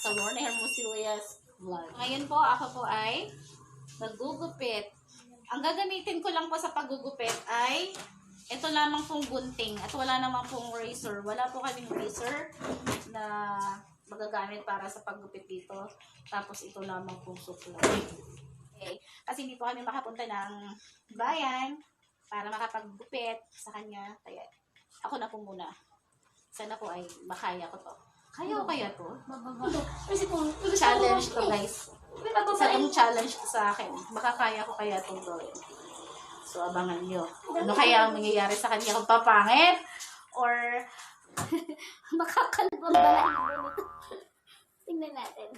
sa Lorna Hermosilias Vlog. Ngayon po, ako po ay maggugupit. Ang gagamitin ko lang po sa paggugupit ay ito lamang pong gunting at wala naman pong razor. Wala po kaming razor na magagamit para sa paggupit dito. Tapos ito lamang pong suklay. Okay. Kasi hindi po kami makapunta ng bayan para makapag-gupit sa kanya. Kaya ako na po muna. Sana po ay makaya ko to. Kaya ko kaya to? Challenge to, guys. Isa itong challenge to sa akin. Baka kaya ko kaya itong gawin. So, abangan nyo. Ano kaya ang mangyayari sa kanya kung papangit? Or makakalbang ba? Tingnan natin.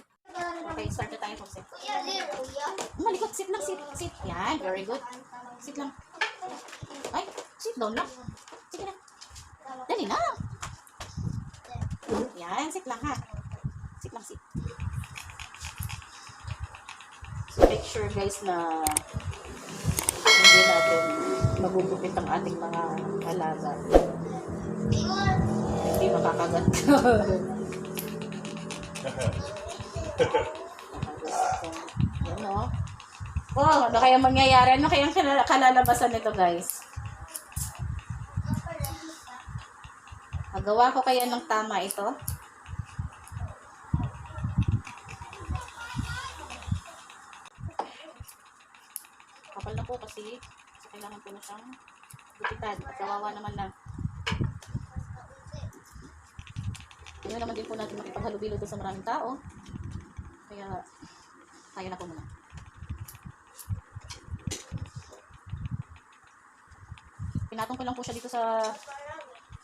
Okay, start na tayo po. Sit. Malikot, sit lang, sit. Sit. Yan, very good. Sit lang. Ay, sit down lang. Sige na. Dali na. Yan, sit lang ha. Sit lang, sit. So, make sure guys na hindi natin magugupit ang ating mga alaga. Hindi makakagat. Yan o. Oh, ano kaya mangyayari? Ano kaya kalalabasan nito guys? Magawa ko kaya ng tama ito? Kapal na po kasi kailangan ko na siyang gupitan. At kawawa naman na. Hindi naman din po natin makipaghalubilo doon sa maraming tao. Kaya, kaya na po muna. Pinatong ko lang po siya dito sa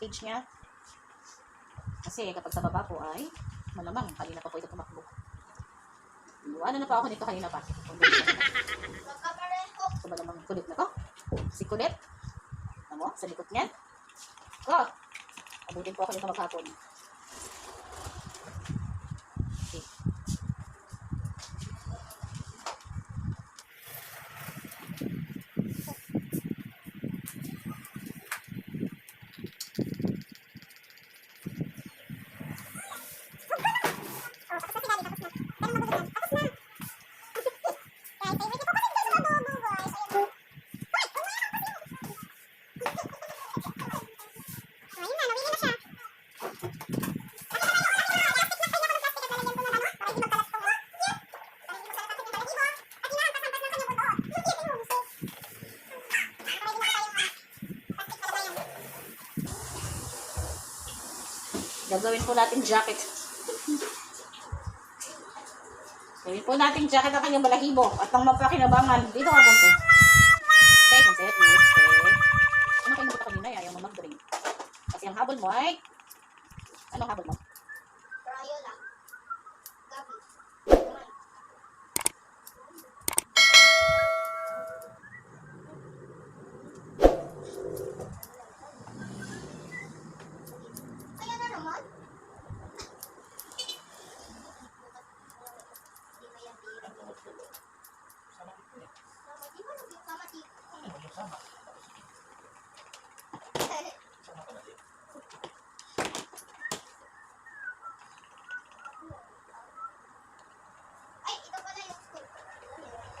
page niya. Kasi kapag sa baba po ay malamang kanina pa po ito tumakbo. Ano na pa ako nito kanina pa. So malamang kulit na to. Si kulit. Ano mo? Sa likod niyan. Oh! Abutin po ako nito maghapon. Okay. Gagawin po natin jacket. Gawin po natin jacket ang kanyang balahibo at ang mapakinabangan. Dito ka, Ponce. Stay, Ponce. Please, stay. Ano kayo nagpunta kanina? Ayaw mo mag-drink. Kasi ang habol mo ay... Anong habol mo? Crayola. Gabi. Kaya na naman. Ay, ito pala yung school. Ito yung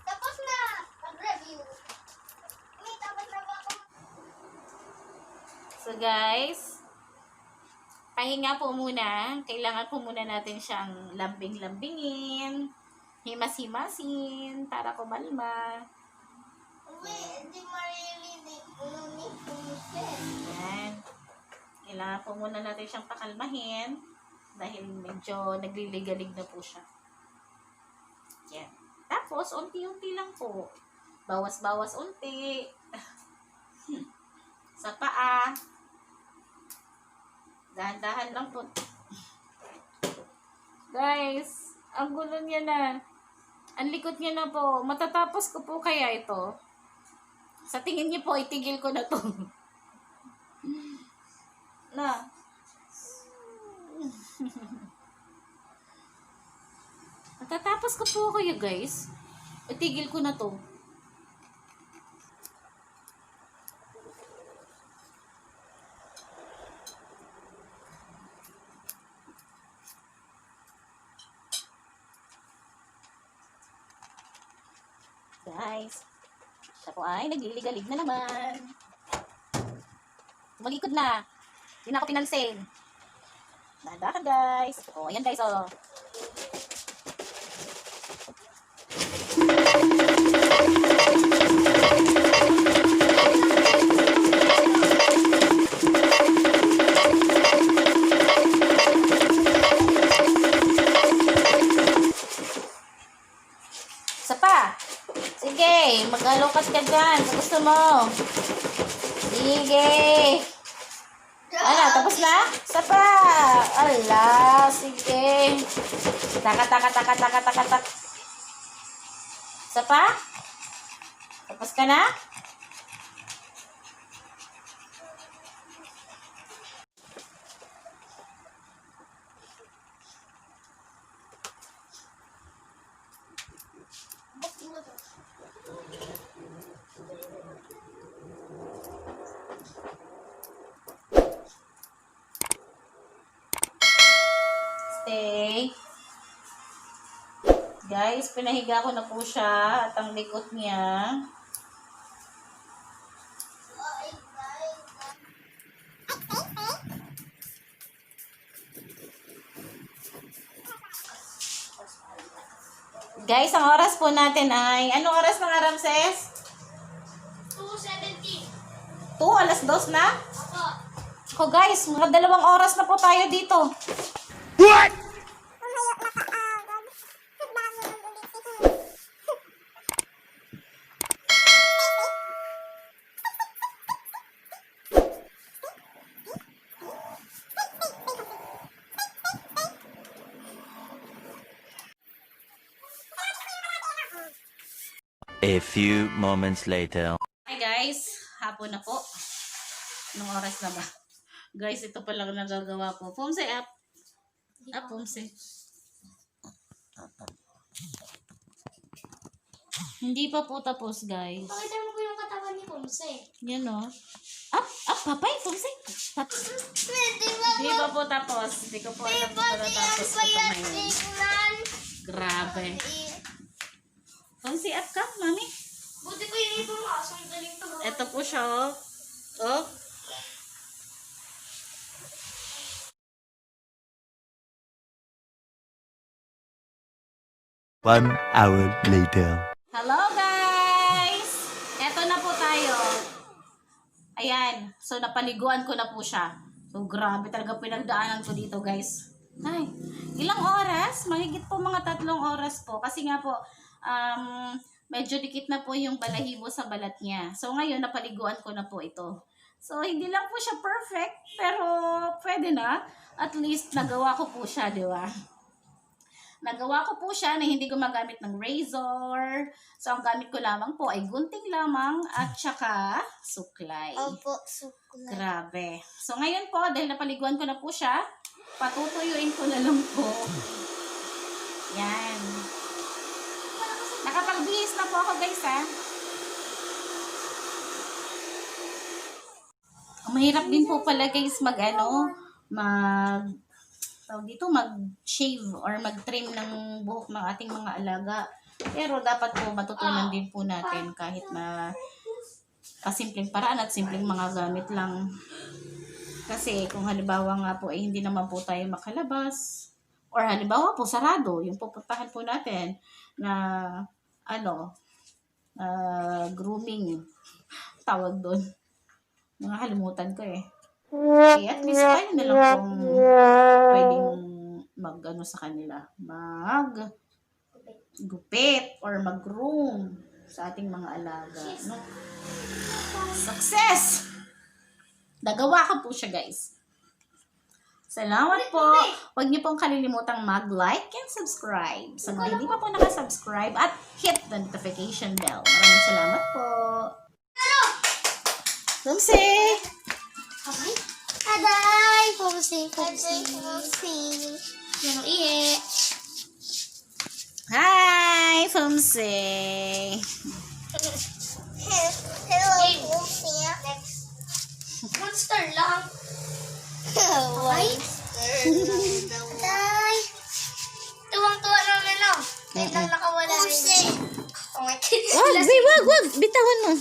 tapos na mag-review. May tapos na ba ako? So guys, pahinga po muna. Kailangan po muna natin siyang lambing-lambingin, himas-himasin, para kumalma. Hindi maririnig. Yan. Kailangan po muna natin siyang pakalmahin dahil medyo nagliligalig na po siya. Yan. Tapos, unti-unti lang po. Bawas-bawas unti. Sa paa. Dahan-dahan lang po. Guys, ang gulo niya na. Ang likot niya na po. Matatapos ko po kaya ito. Sa tingin niyo po, itigil ko na to. Na. Matatapos ko po kayo guys. Itigil ko na to. guys. Siya po ay nagliligalig na naman. Malikod na. Hindi na ako pinansin. Dahan-dahan guys. Oh, ayan guys, oh. Isa pa. Sige, mag-alokas ka dyan. Kung gusto mo. Sige. Ano, tapos na? Isa pa. Ala, sige. Taka. Isa pa? Tapos ka na? Stay. Guys, pinahiga ko na po siya at ang likot niya. Guys, ang oras po natin ay, anong oras ng Ramses? 2:17. 2:02 na? Ako. Ako guys, mga 2 oras na po tayo dito. What? A few moments later. Hi guys, hapon na po. Anong oras na ba? Guys, ito pa lang nagagawa ko. Pumse up. Up, Pumse. Hindi pa po tapos, guys. Pakita mo po yung katawan ni Pomse. Yan o. Up, papay, Pumse. Tapos. Pwede ba? Hindi pa po tapos. Hindi ko po alam kung tapos ito ngayon. Grabe. Pumse up ka, mami. Buti ko yung ibang asong galing to. Ito po siya, oh. Oh. One hour later. Hello guys! Eto na po tayo. Ayan. So, napaliguan ko na po siya. So, grabe talaga pinagdaanan ko dito guys. Ay, ilang oras? Mahigit po mga 3 oras po. Kasi nga po, medyo dikit na po yung balahibo sa balat niya. So, ngayon, napaliguan ko na po ito. So, hindi lang po siya perfect, pero pwede na. At least, nagawa ko po siya, di ba? Nagawa ko po siya na hindi gumagamit ng razor. So, ang gamit ko lamang po ay gunting lamang at saka suklay. Opo, sukulay. Grabe. So, ngayon po, dahil napaliguan ko na po siya, patutuyuin ko na lang po. Yan. Nakapagbihis na po ako, guys, ha? Mahirap din po pala, guys, mag-shave or mag-trim ng buhok ng ating mga alaga. Pero dapat po matutunan din po natin kahit na simpleng paraan at simpleng mga gamit lang. Kasi kung halimbawa nga po ay hindi naman po tayo makalabas or halimbawa po sarado yung pupuntahan po natin na grooming tawag doon. Mga halimutan ko eh. Okay, at least tayo na lang kung pwedeng sa kanila. Gupit or mag-groom sa ating mga alaga. No? Success! Nagawa ko po siya, guys. Salamat po. Huwag niyo pong kalilimutang mag-like and subscribe. Sa mga hindi pa po nakasubscribe at hit the notification bell. Maraming salamat po. Lumsi! Okay. Aday! Pomse. Yan ang iye. Hi, Fumse! Hello, Pomse. Next. Monster lang. Okay. Aday! Tuwang-tuwa naman, no? Kahit lang nakawala rin. Pomse. Oh my God. Wag, wag, wag. Bitawan mo.